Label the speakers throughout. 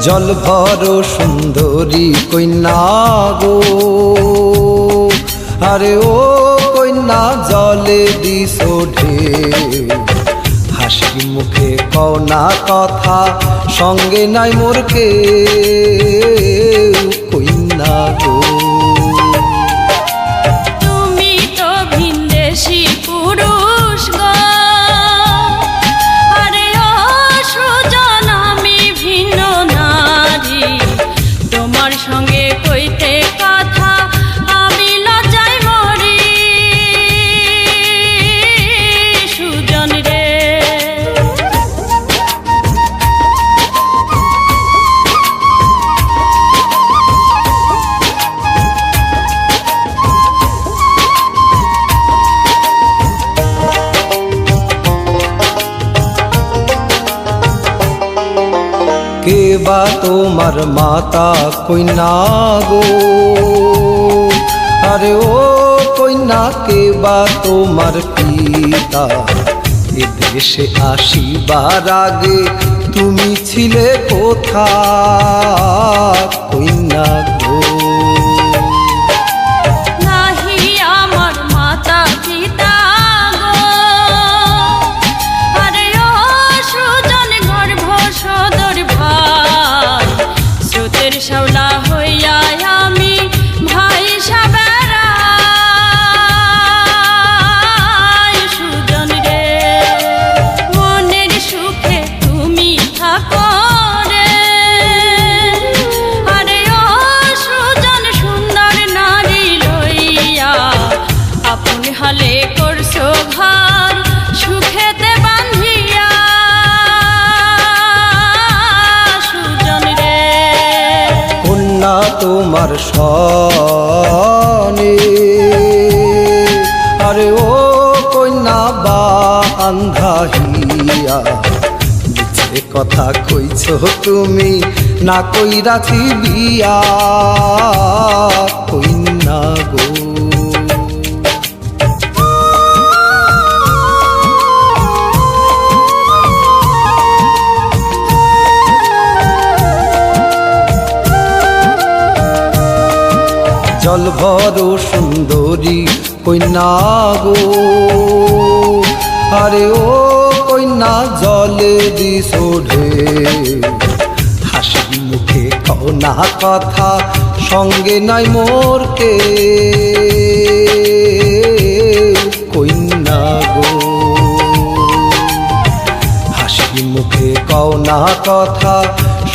Speaker 1: জল ভরো সুন্দরী কন্যা গো, আরে ও কন্যা জলে দিছো ঢেউ, হাসি মুখে কও না কথা, সঙ্গে নাই মোর কেউ কন্যা গো।
Speaker 2: তুমি তো ভিনদেশী পুরুষ গো, আরে ও সুজন আমি ভিন্ন নারী, তোমার সঙ্গে কইতে কথা আমি লজ্জায় মরি সুজন রে।
Speaker 1: কে বা তোমার মাতা কন্যা গো, আরে ও কন্যা কে বা তোমার পিতা, এ দেশে আসিবার আগে তুমি ছিলে কোথায় কন্যা গো।
Speaker 2: নাহি আমার মাতা পিতা গো, আরে ও সুজন গর্ভ সদর ভাই, স্রোতের শাওলা হইয়া আমি ভাই সাবেরাই সুজন রে। মনের সুখে তুমি থাকো রে, আরে ও সুজন সুন্দর নারী লইয়া আপন হালে করছো ঘর সুখেতে বান্ধিয়া সুজন রে।
Speaker 1: কন্যা তোমার সনে, আরে ও কন্যা বান্ধা হিয়া, মিছে কথা কইছ তুমি না কইরাছি বিয়া কন্যা গো। জল ভরো সুন্দরী কন্যা গো, আরে ও কন্যা জলে দিছো ঢেউ, হাসি মুখে কও না কথা, সঙ্গে নাই মোর কেউ কন্যা গো। হাসি মুখে কও না কথা,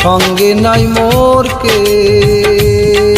Speaker 1: সঙ্গে নাই মোর কেউ।